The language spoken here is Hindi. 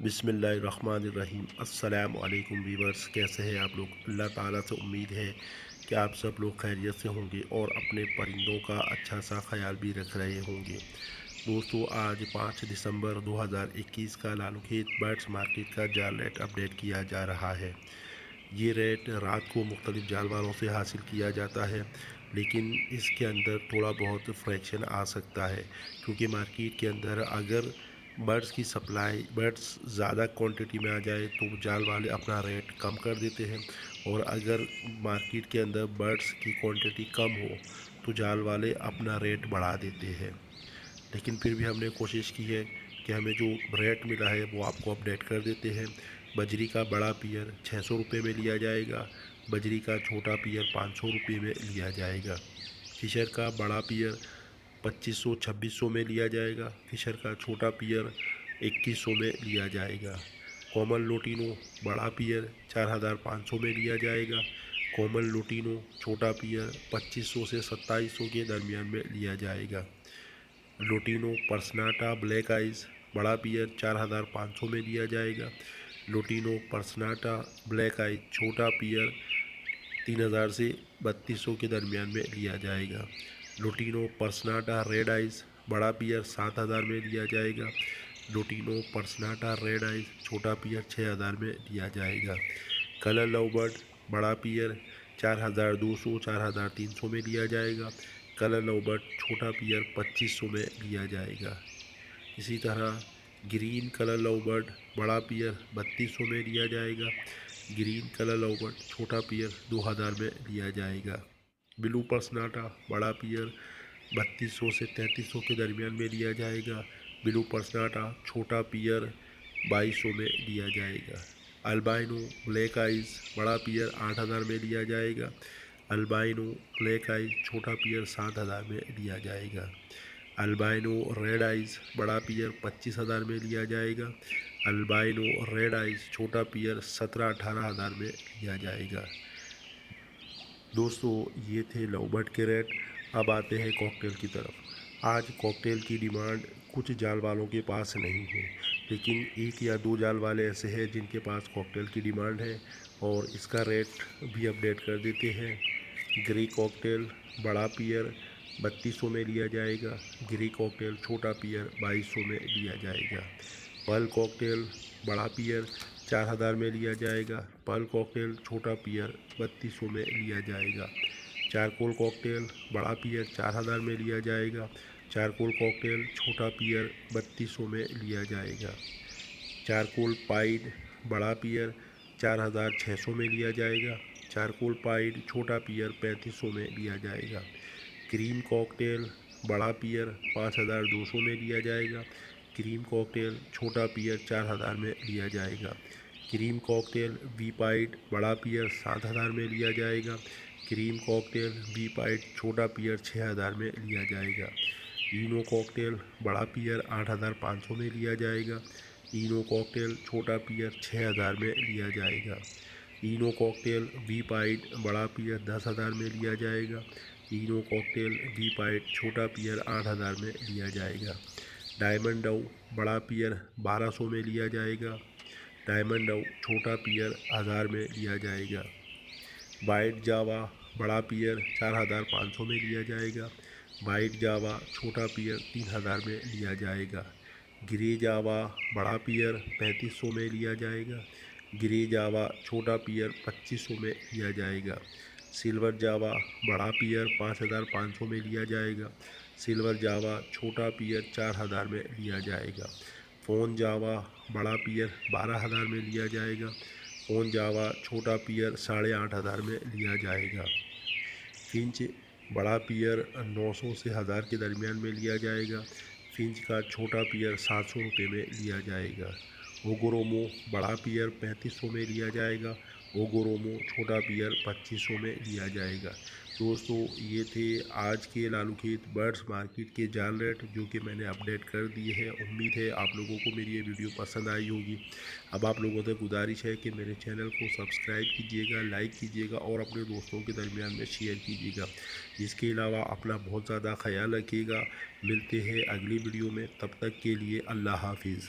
बिस्मिल्लाहिर्रहमानिर्रहीम। अस्सलाम वालेकुम वीवर्स, कैसे हैं आप लोग। अल्लाह ताला से उम्मीद है कि आप सब लोग खैरियत से होंगे और अपने परिंदों का अच्छा सा ख्याल भी रख रहे होंगे। दोस्तों, आज 5 दिसंबर 2021 का लालूखेत बर्ड्स मार्केट का जाल रेट अपडेट किया जा रहा है। ये रेट रात को मुख्तलिफ जानवरों से हासिल किया जाता है, लेकिन इसके अंदर थोड़ा बहुत फ्रैक्शन आ सकता है, क्योंकि मार्केट के अंदर अगर बर्ड्स ज़्यादा क्वांटिटी में आ जाए तो जाल वाले अपना रेट कम कर देते हैं, और अगर मार्केट के अंदर बर्ड्स की क्वांटिटी कम हो तो जाल वाले अपना रेट बढ़ा देते हैं। लेकिन फिर भी हमने कोशिश की है कि हमें जो रेट मिला है वो आपको अपडेट कर देते हैं। बजरी का बड़ा पियर 600 रुपये में लिया जाएगा। बजरी का छोटा पियर 500 रुपये में लिया जाएगा। फिशर का बड़ा पियर 2500-2600 में लिया जाएगा। फिशर का छोटा पियर 2100 में लिया जाएगा। कॉमन लोटिनो बड़ा पियर 4500 में लिया जाएगा। कॉमन लोटिनो छोटा पियर 2500 से 2700 के दरमियान में लिया जाएगा। लोटिनो पर्सनाटा ब्लैक आइज़ बड़ा पियर 4500 में लिया जाएगा। लोटिनो पर्सनाटा ब्लैक आइज छोटा पियर 3000 से 3200 के दरमियान में लिया जाएगा। लोटिनो पर्सनाटा रेड आइज़ बड़ा पियर 7000 में लिया जाएगा। लोटिनो पर्सनाटा रेड आइज़ छोटा पियर 6000 में लिया जाएगा। कलर लवबर्ड बड़ा पियर 4200-4300 में लिया जाएगा। कलर लवबर्ड छोटा पियर 2500 में लिया जाएगा। इसी तरह ग्रीन कलर लवबर्ड बड़ा पियर 3200 में लिया जाएगा। ग्रीन कलर लवबर्ड छोटा पियर 2000 में लिया जाएगा। ब्लू पर्सनाटा बड़ा पियर 3200 से 3300 के दरमियान में लिया जाएगा। ब्लू पर्सनाटा छोटा पियर 2200 में लिया जाएगा। अल्बाइनो ब्लैक आइज़ बड़ा पियर 8000 में लिया जाएगा। अल्बाइनो ब्लैक आइज़ छोटा पियर 7000 में लिया जाएगा। अल्बाइनो रेड आइज़ बड़ा पियर 25000 में लिया जाएगा। अल्बाइनो रेड आइज़ छोटा पियर 17-18 हज़ार में लिया जाएगा। दोस्तों, ये थे लवबर्ड के रेट। अब आते हैं कॉकटेल की तरफ। आज कॉकटेल की डिमांड कुछ जाल वालों के पास नहीं है, लेकिन 1 या 2 जाल वाले ऐसे हैं जिनके पास कॉकटेल की डिमांड है, और इसका रेट भी अपडेट कर देते हैं। ग्रे कॉकटेल बड़ा पियर 3200 में लिया जाएगा। ग्रे कॉकटेल छोटा पियर 2200 में लिया जाएगा। पर्ल कॉकटेल बड़ा पियर 4000 में लिया जाएगा। पर्ल कॉकटेल छोटा पियर 3200 में लिया जाएगा। चारकोल कॉकटेल बड़ा पियर 4000 में लिया जाएगा। चारकोल कॉकटेल छोटा पियर 3200 में लिया जाएगा। चारकोल पाइड बड़ा पियर 4600 में लिया जाएगा। चारकोल पाइड छोटा पियर 3500 में लिया जाएगा। क्रीम कॉकटेल बड़ा पियर 5200 में लिया जाएगा। क्रीम कॉकटेल छोटा पियर 4000 में लिया जाएगा। क्रीम कॉकटेल वी पाइड बड़ा पियर 7000 में लिया जाएगा। क्रीम कॉकटेल वी पाइड छोटा पियर 6000 में लिया जाएगा। इनो कॉकटेल बड़ा पियर 8500 में लिया जाएगा। इनो कॉकटेल छोटा पियर 6000 में लिया जाएगा। इनो कॉकटेल वी पाइड बड़ा पियर 10000 में लिया जाएगा। इनो कॉकटेल वी पाइड छोटा पियर 8000 में लिया जाएगा। डायमंड डव बड़ा पियर 1200 में लिया जाएगा। डायमंड डव छोटा पियर 1000 में लिया जाएगा। वाइट जावा बड़ा पियर 4500 में लिया जाएगा। वाइट जावा छोटा पियर 3000 में लिया जाएगा। ग्रे जावा बड़ा पियर 3500 में लिया जाएगा। ग्रे जावा छोटा पियर 2500 में लिया जाएगा। सिल्वर जावा बड़ा पियर 5500 में लिया जाएगा। सिल्वर जावा छोटा पियर 4000 में लिया जाएगा। फ़ोन जावा बड़ा पियर 12000 में लिया जाएगा। फ़ोन जावा छोटा पियर 8500 में लिया जाएगा। फिंच बड़ा पियर 900 से 1000 के दरमियान में लिया जाएगा। फिंच का छोटा पियर 700 रुपये में लिया जाएगा। ओगोरोमो बड़ा पियर 3500 में लिया जाएगा। ओगोरोमो छोटा पियर 2500 में लिया जाएगा। दोस्तों, ये थे आज के लालूखेत बर्ड्स मार्केट के जाल रेट, जो कि मैंने अपडेट कर दिए हैं। उम्मीद है आप लोगों को मेरी ये वीडियो पसंद आई होगी। अब आप लोगों से गुजारिश है कि मेरे चैनल को सब्सक्राइब कीजिएगा, लाइक कीजिएगा और अपने दोस्तों के दरमियान में शेयर कीजिएगा। इसके अलावा अपना बहुत ज़्यादा ख्याल रखिएगा। मिलते हैं अगली वीडियो में, तब तक के लिए अल्लाह हाफिज़।